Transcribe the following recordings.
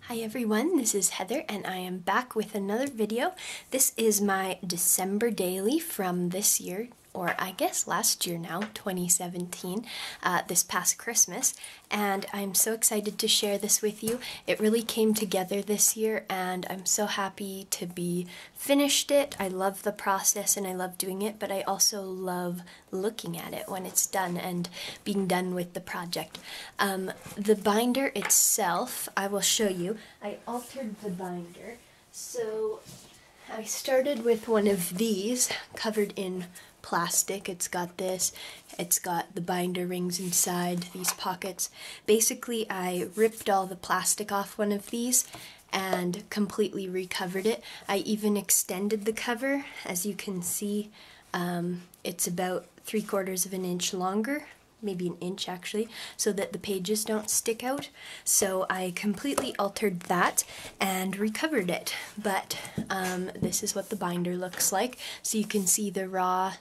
Hi everyone, this is Heather and I am back with another video. This is my December daily from this year, or I guess last year now, 2017, this past Christmas, and I'm so excited to share this with you. It really came together this year and I'm so happy to be finished it. I love the process and I love doing it, but I also love looking at it when it's done and being done with the project. The binder itself, I will show you. I altered the binder. So I started with one of these covered in plastic. It's got this, it's got the binder rings inside, these pockets. Basically, I ripped all the plastic off one of these and completely recovered it. I even extended the cover. As you can see, it's about 3/4 of an inch longer, maybe an inch actually, so that the pages don't stick out. So I completely altered that and recovered it. But this is what the binder looks like. So you can see the raw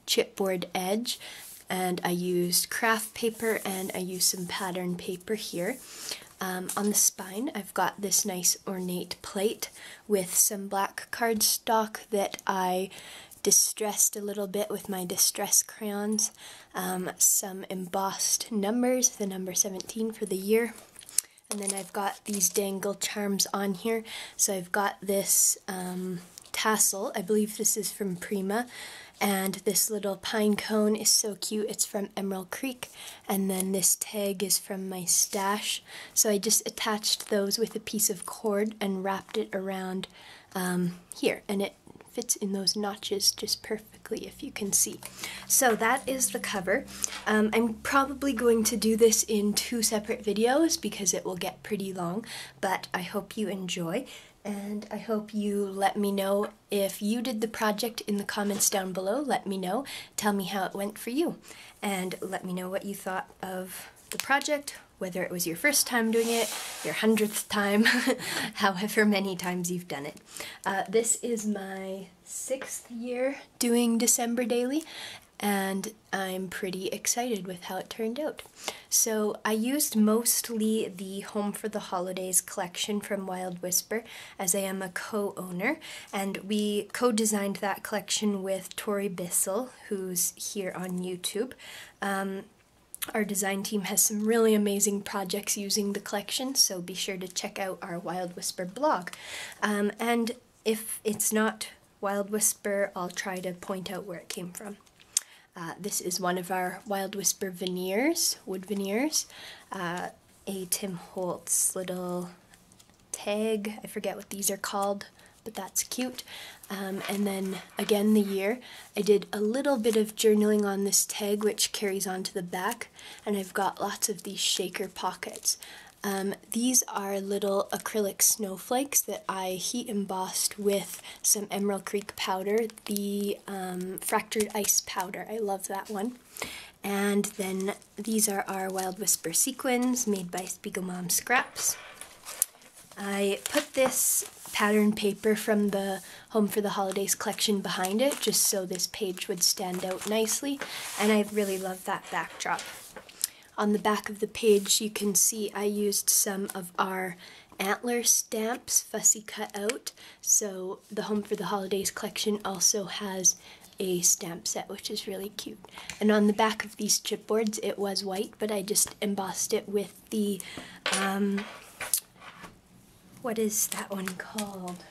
chipboard edge, and I used craft paper and I used some pattern paper here. On the spine I've got this nice ornate plate with some black cardstock that I distressed a little bit with my distress crayons, some embossed numbers, the number 17 for the year, and then I've got these dangle charms on here. So I've got this tassel, I believe this is from Prima, and this little pine cone is so cute, it's from Emerald Creek, and then this tag is from my stash. So I just attached those with a piece of cord and wrapped it around here, and it fits in those notches just perfectly, if you can see. So that is the cover. I'm probably going to do this in 2 separate videos because it will get pretty long, but I hope you enjoy, and I hope you let me know if you did the project in the comments down below. Let me know, tell me how it went for you, and let me know what you thought of the project, whether it was your first time doing it, your 100th time, however many times you've done it. This is my 6th year doing December Daily, and I'm pretty excited with how it turned out. So I used mostly the Home for the Holidays collection from Wild Whisper, as I am a co-owner, and we co-designed that collection with Tori Bissell, who's here on YouTube. Our design team has some really amazing projects using the collection, so be sure to check out our Wild Whisper blog. And if it's not Wild Whisper, I'll try to point out where it came from. This is one of our Wild Whisper veneers, wood veneers, a Tim Holtz little tag. I forget what these are called, but that's cute. And then again the year, I did a little bit of journaling on this tag, which carries on to the back, and I've got lots of these shaker pockets. These are little acrylic snowflakes that I heat embossed with some Emerald Creek powder, the fractured ice powder. I love that one. And then these are our Wild Whisper sequins made by Spiegel Mom Scraps. I put this pattern paper from the Home for the Holidays collection behind it, just so this page would stand out nicely, and I really love that backdrop. On the back of the page you can see I used some of our antler stamps, fussy cut out, so the Home for the Holidays collection also has a stamp set, which is really cute. And on the back of these chipboards it was white, but I just embossed it with the what is that one called?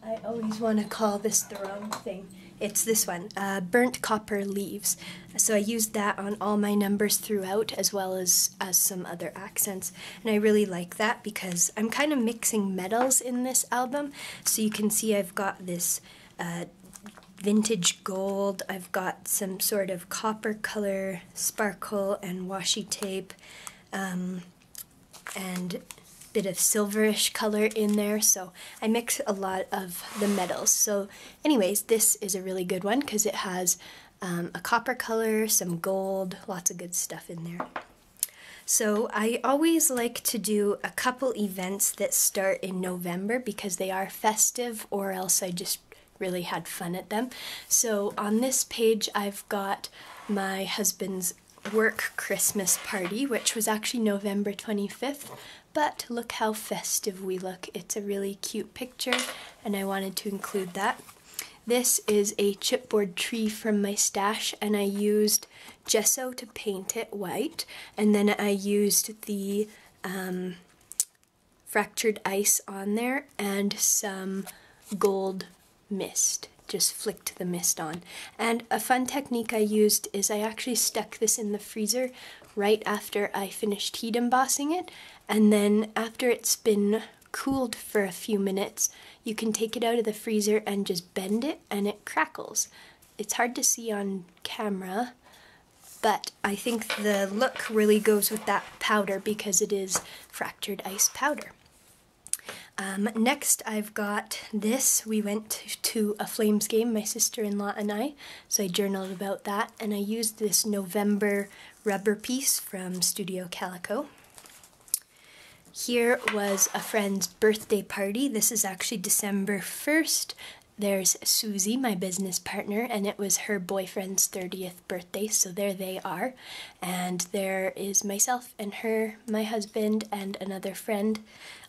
I always want to call this the wrong thing. It's this one, burnt copper leaves. So I used that on all my numbers throughout, as well as some other accents. And I really like that because I'm kind of mixing metals in this album. So you can see I've got this vintage gold, I've got some sort of copper color, sparkle and washi tape, and bit of silverish color in there, so I mix a lot of the metals. So anyways, this is a really good one because it has a copper color, some gold, lots of good stuff in there. So I always like to do a couple events that start in November because they are festive, or else I just really had fun at them. So on this page I've got my husband's work Christmas party, which was actually November 25th, but look how festive we look. It's a really cute picture, and I wanted to include that. This is a chipboard tree from my stash, and I used gesso to paint it white, and then I used the fractured ice on there and some gold mist. Just flicked the mist on. And a fun technique I used is I actually stuck this in the freezer right after I finished heat embossing it, and then after it's been cooled for a few minutes, you can take it out of the freezer and just bend it and it crackles. It's hard to see on camera, but I think the look really goes with that powder because it is fractured ice powder. Next I've got this. We went to a Flames game, my sister-in-law and I, so I journaled about that, and I used this November rubber piece from Studio Calico. Here was a friend's birthday party. This is actually December 1st. There's Susie, my business partner, and it was her boyfriend's 30th birthday, so there they are. And there is myself and her, my husband, and another friend,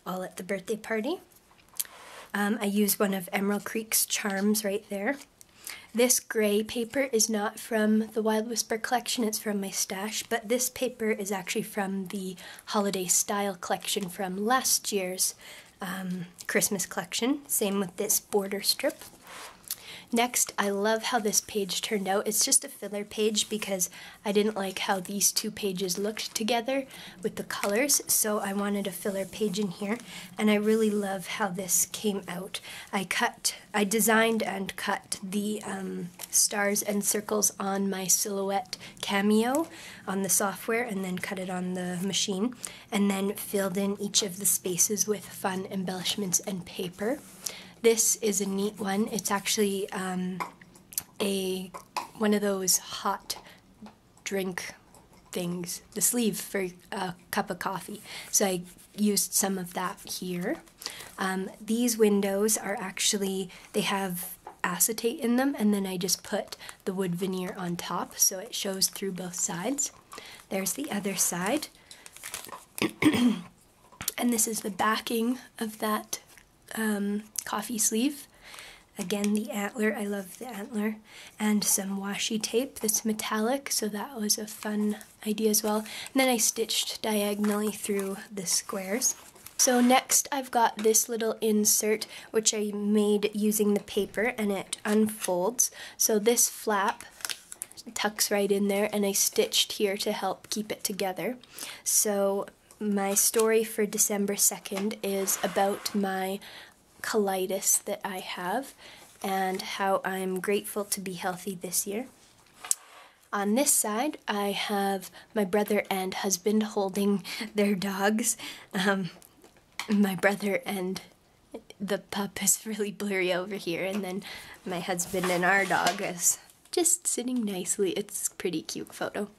all at the birthday party. I used one of Emerald Creek's charms right there. This gray paper is not from the Wild Whisper collection, it's from my stash, but this paper is actually from the Holiday Style collection from last year's Christmas collection. Same with this border strip. Next, I love how this page turned out. It's just a filler page because I didn't like how these two pages looked together with the colors, so I wanted a filler page in here, and I really love how this came out. I designed and cut the stars and circles on my Silhouette Cameo on the software and then cut it on the machine, and then filled in each of the spaces with fun embellishments and paper. This is a neat one. It's actually one of those hot drink things, the sleeve for a cup of coffee. So I used some of that here. These windows are actually, they have acetate in them, and then I just put the wood veneer on top so it shows through both sides. There's the other side. And this is the backing of that coffee sleeve. Again, the antler, I love the antler, and some washi tape that's metallic, so that was a fun idea as well. And then I stitched diagonally through the squares. So next I've got this little insert which I made using the paper, and it unfolds. So this flap tucks right in there, and I stitched here to help keep it together. So my story for December 2nd is about my colitis that I have and how I'm grateful to be healthy this year. On this side, I have my brother and husband holding their dogs. My brother and the pup is really blurry over here, and then my husband and our dog is just sitting nicely. It's a pretty cute photo.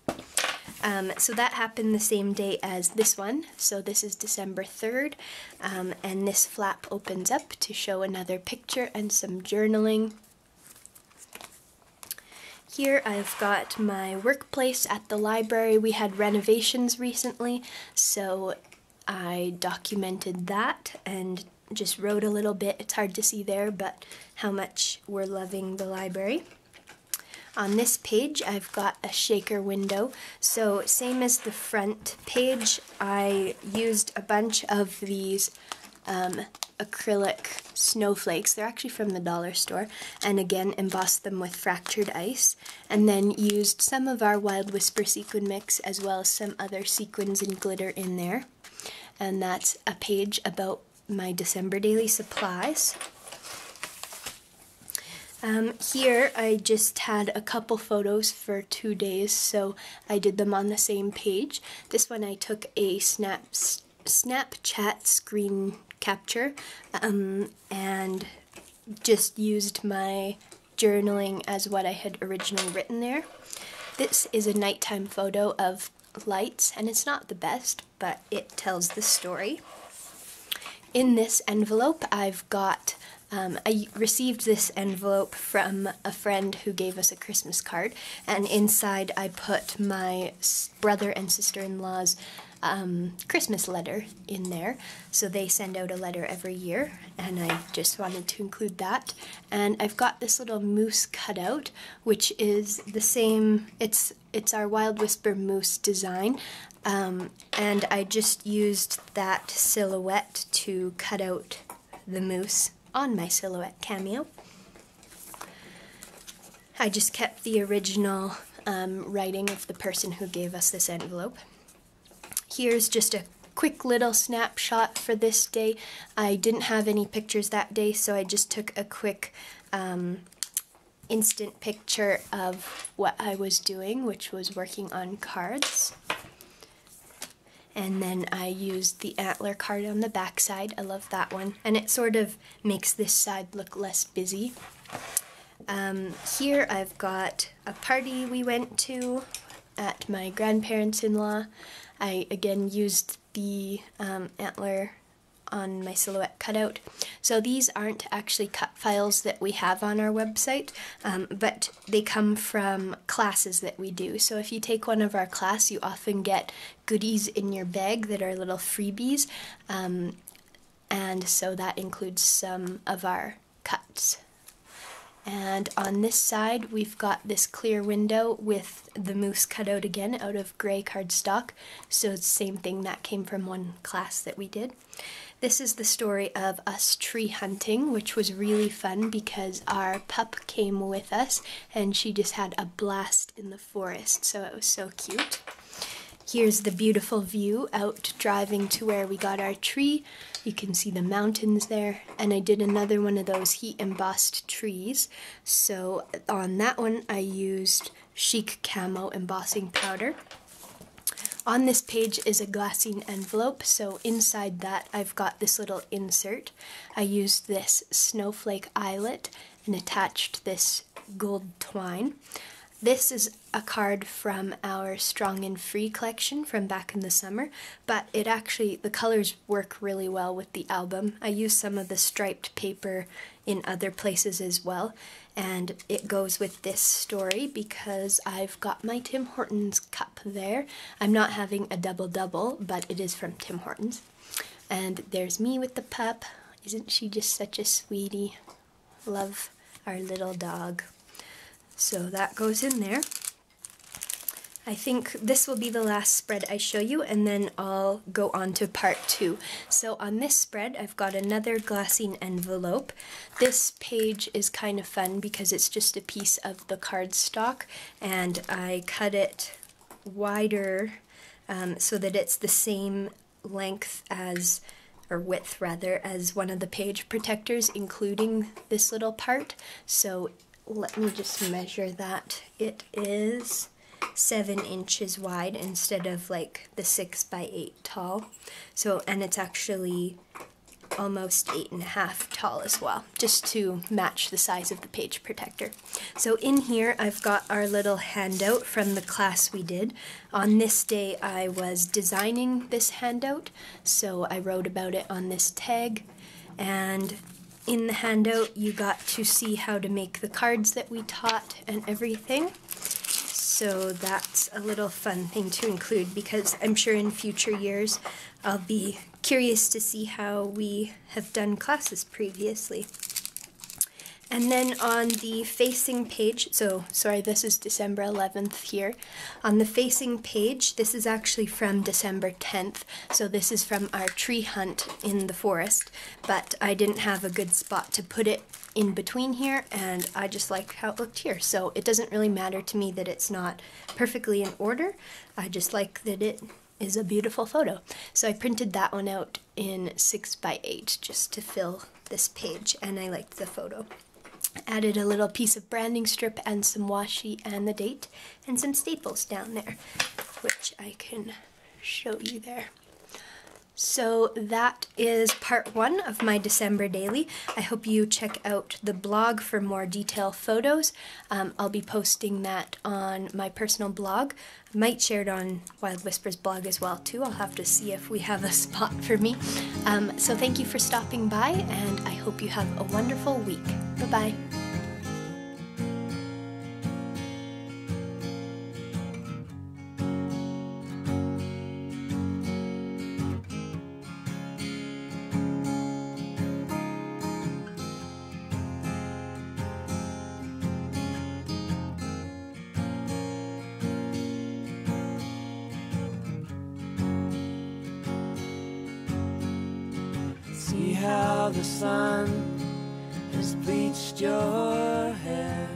So that happened the same day as this one, so this is December 3rd, and this flap opens up to show another picture and some journaling. Here I've got my workplace at the library. We had renovations recently, so I documented that and just wrote a little bit. It's hard to see there, but how much we're loving the library. On this page, I've got a shaker window. So same as the front page, I used a bunch of these acrylic snowflakes. They're actually from the dollar store, and again embossed them with fractured ice, and then used some of our Wild Whisper sequin mix as well as some other sequins and glitter in there. And that's a page about my December daily supplies. Here I just had a couple photos for 2 days, so I did them on the same page. This one I took a Snapchat screen capture and just used my journaling as what I had originally written there. This is a nighttime photo of lights, and it's not the best, but it tells the story. In this envelope I've got I received this envelope from a friend who gave us a Christmas card, and inside I put my brother and sister-in-law's Christmas letter in there. So they send out a letter every year, and I just wanted to include that. And I've got this little moose cutout, which is the same, it's our Wild Whisper moose design, and I just used that silhouette to cut out the moose on my silhouette cameo. I just kept the original writing of the person who gave us this envelope. Here's just a quick little snapshot for this day. I didn't have any pictures that day, so I just took a quick instant picture of what I was doing, which was working on cards. And then I used the antler card on the back side. I love that one. And it sort of makes this side look less busy. Here I've got a party we went to at my grandparents-in-law. I again used the antler on my silhouette cutout. So these aren't actually cut files that we have on our website, but they come from classes that we do. So if you take one of our class, you often get goodies in your bag that are little freebies, and so that includes some of our cuts. And on this side, we've got this clear window with the moose cut out again out of gray cardstock. So it's the same thing that came from one class that we did. This is the story of us tree hunting, which was really fun because our pup came with us and she just had a blast in the forest. So it was so cute. Here's the beautiful view out driving to where we got our tree. You can see the mountains there, and I did another one of those heat embossed trees. So on that one I used chic camo embossing powder. On this page is a glassine envelope, so inside that I've got this little insert. I used this snowflake eyelet and attached this gold twine. This is a card from our Strong and Free collection from back in the summer, but it actually, the colors work really well with the album. I used some of the striped paper in other places as well, and it goes with this story because I've got my Tim Hortons cup there. I'm not having a double-double, but it is from Tim Hortons. And there's me with the pup. Isn't she just such a sweetie? Love our little dog. So that goes in there. I think this will be the last spread I show you, and then I'll go on to part 2. So on this spread, I've got another glassine envelope. This page is kind of fun because it's just a piece of the cardstock, and I cut it wider so that it's the same length as, or width rather, as one of the page protectors, including this little part. So let me just measure that. It is 7 inches wide instead of like the 6 by 8 tall. So, and it's actually almost 8.5 tall as well, just to match the size of the page protector. So in here I've got our little handout from the class we did. On this day I was designing this handout, so I wrote about it on this tag, and in the handout you got to see how to make the cards that we taught and everything. So that's a little fun thing to include because I'm sure in future years I'll be curious to see how we have done classes previously. And then on the facing page, so sorry, this is December 11th here. On the facing page, this is actually from December 10th, so this is from our tree hunt in the forest, but I didn't have a good spot to put it in between here, and I just liked how it looked here. So it doesn't really matter to me that it's not perfectly in order. I just like that it is a beautiful photo. So I printed that one out in 6 by 8 just to fill this page, and I liked the photo. Added a little piece of branding strip and some washi and the date and some staples down there, which I can show you there. So that is part 1 of my December daily. I hope you check out the blog for more detailed photos. I'll be posting that on my personal blog. I might share it on Wild Whispers blog as well too. I'll have to see if we have a spot for me. So thank you for stopping by, and I hope you have a wonderful week. Bye-bye. See how the sun has bleached your hair.